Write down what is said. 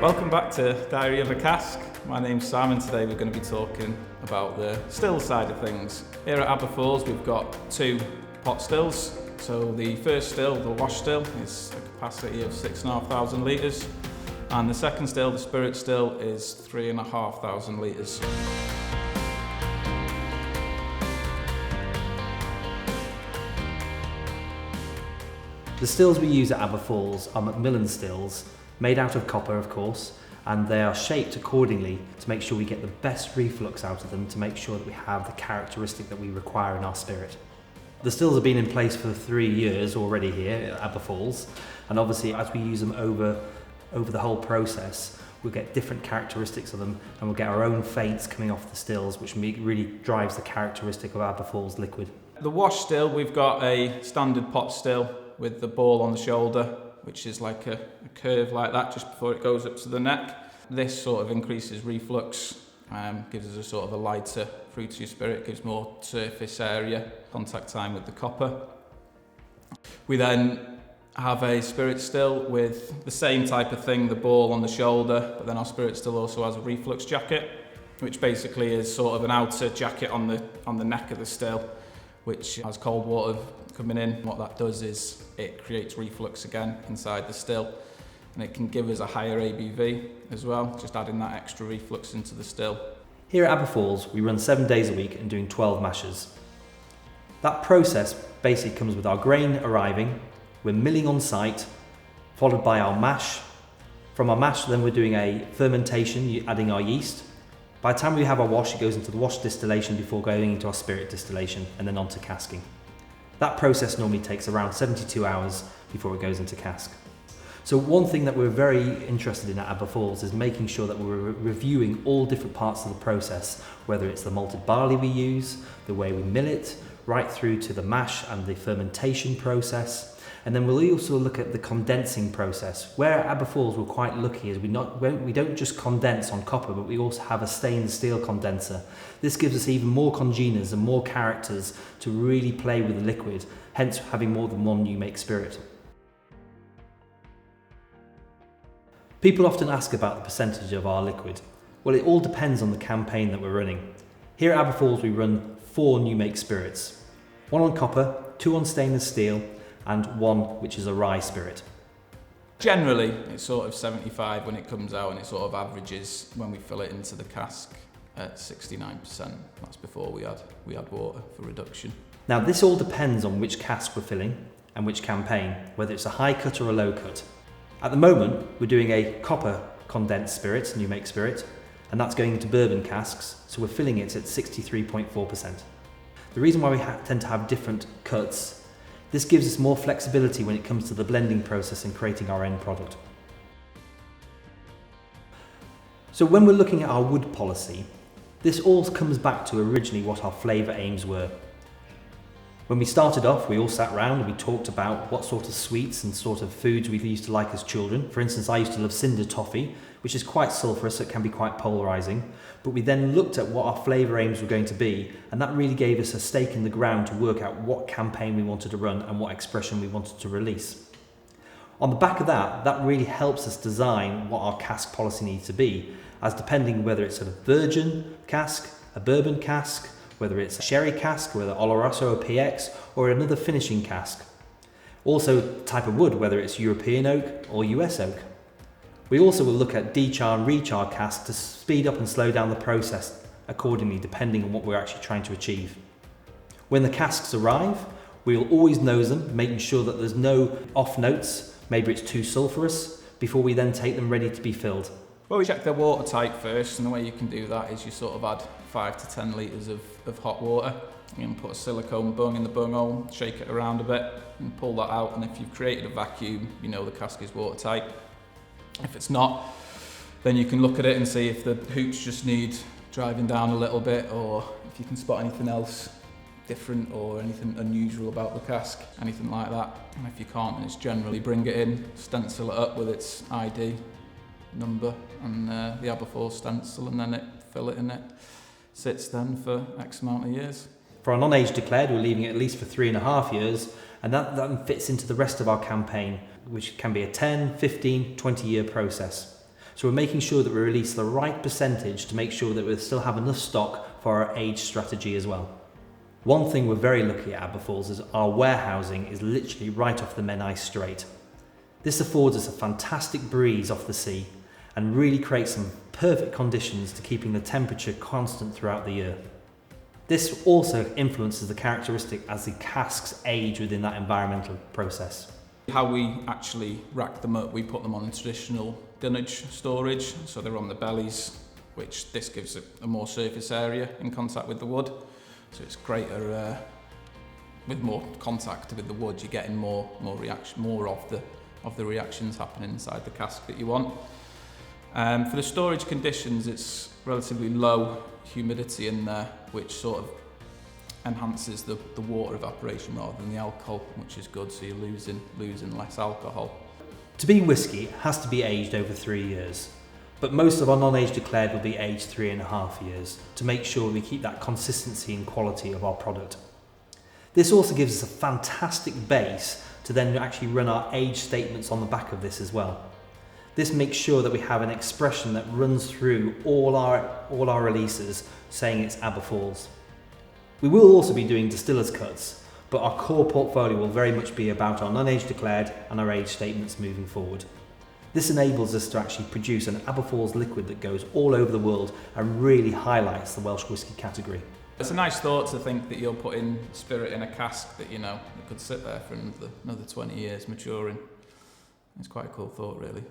Welcome back to Diary of a Cask. My name's Simon. Today we're going to be talking about the still side of things. Here at Aber Falls we've got two pot stills. So the first still, the wash still, is a capacity of 6,500 litres, and the second still, the spirit still, is 3,500 litres. The stills we use at Aber Falls are Macmillan stills, made out of copper of course, and they are shaped accordingly to make sure we get the best reflux out of them, to make sure that we have the characteristic that we require in our spirit. The stills have been in place for 3 years already here at Aber Falls, and obviously as we use them over the whole process, we'll get different characteristics of them, and we'll get our own fades coming off the stills, which really drives the characteristic of Aber Falls liquid. The wash still, we've got a standard pot still with the ball on the shoulder, which is like a curve like that just before it goes up to the neck. This sort of increases reflux, gives us a sort of a lighter, fruitier spirit, gives more surface area, contact time with the copper. We then have a spirit still with the same type of thing, the ball on the shoulder, but then our spirit still also has a reflux jacket, which basically is sort of an outer jacket on the neck of the still, which has cold water coming in. What that does is it creates reflux again inside the still, and it can give us a higher ABV as well, just adding that extra reflux into the still. Here at Aber Falls we run 7 days a week and doing 12 mashes. That process basically comes with our grain arriving, we're milling on site, followed by our mash. From our mash then we're doing a fermentation, adding our yeast. By the time we have our wash, it goes into the wash distillation before going into our spirit distillation and then on to casking. That process normally takes around 72 hours before it goes into cask. So one thing that we're very interested in at Aber Falls is making sure that we're reviewing all different parts of the process, whether it's the malted barley we use, the way we mill it, right through to the mash and the fermentation process. And then we'll also look at the condensing process. Where at Aber Falls we're quite lucky is we don't just condense on copper, but we also have a stainless steel condenser. This gives us even more congeners and more characters to really play with the liquid, hence having more than one new make spirit. People often ask about the percentage of our liquid. Well, it all depends on the campaign that we're running. Here at Aber Falls we run 4 new make spirits. 1 on copper, 2 on stainless steel, and 1 which is a rye spirit. Generally it's sort of 75 when it comes out, and it sort of averages when we fill it into the cask at 69%. That's before we add water for reduction. Now this all depends on which cask we're filling and which campaign, whether it's a high cut or a low cut. At the moment we're doing a copper condensed spirit, new make spirit, and that's going into bourbon casks, so we're filling it at 63.4%. The reason why we tend to have different cuts, this gives us more flexibility when it comes to the blending process and creating our end product. So when we're looking at our wood policy, this all comes back to originally what our flavour aims were. When we started off, we all sat round and we talked about what sort of sweets and sort of foods we used to like as children. For instance, I used to love cinder toffee, which is quite sulphurous, so it can be quite polarising. But we then looked at what our flavour aims were going to be, and that really gave us a stake in the ground to work out what campaign we wanted to run and what expression we wanted to release. On the back of that, that really helps us design what our cask policy needs to be, as depending whether it's a virgin cask, a bourbon cask, whether it's a sherry cask, whether Oloroso or PX, or another finishing cask. Also type of wood, whether it's European oak or US oak. We also will look at dechar and rechar casks to speed up and slow down the process accordingly, depending on what we're actually trying to achieve. When the casks arrive, we'll always nose them, making sure that there's no off notes, maybe it's too sulphurous, before we then take them ready to be filled. Well, we check they're watertight first, and the way you can do that is you sort of add 5 to 10 litres of hot water. You can put a silicone bung in the bung hole, shake it around a bit and pull that out, and if you've created a vacuum, you know the cask is watertight. If it's not, then you can look at it and see if the hoops just need driving down a little bit, or if you can spot anything else different or anything unusual about the cask, anything like that. And if you can't, then it's generally bring it in, stencil it up with its ID number and the Aber Falls stencil, and then fill it in it. Sits then for X amount of years. For our non-age declared, we're leaving it at least for 3.5 years, and that fits into the rest of our campaign, which can be a 10, 15, 20 year process. So we're making sure that we release the right percentage to make sure that we still have enough stock for our age strategy as well. One thing we're very lucky at Aber Falls is our warehousing is literally right off the Menai Strait. This affords us a fantastic breeze off the sea and really creates some perfect conditions to keeping the temperature constant throughout the year. This also influences the characteristic as the casks age within that environmental process. How we actually rack them up, we put them on traditional dunnage storage, so they're on the bellies, which this gives a more surface area in contact with the wood. So it's greater, with more contact with the wood, you're getting more of the reactions happening inside the cask that you want. For the storage conditions, it's relatively low humidity in there, which sort of enhances the water evaporation rather than the alcohol, which is good, so you're losing less alcohol. To be whisky, it has to be aged over 3 years, but most of our non-age declared will be aged 3.5 years to make sure we keep that consistency and quality of our product. This also gives us a fantastic base to then actually run our age statements on the back of this as well. This makes sure that we have an expression that runs through all our releases saying it's Aber Falls. We will also be doing distillers cuts, but our core portfolio will very much be about our non-age declared and our age statements moving forward. This enables us to actually produce an Aber Falls liquid that goes all over the world and really highlights the Welsh whisky category. It's a nice thought to think that you're putting spirit in a cask that that could sit there for another 20 years maturing. It's quite a cool thought, really.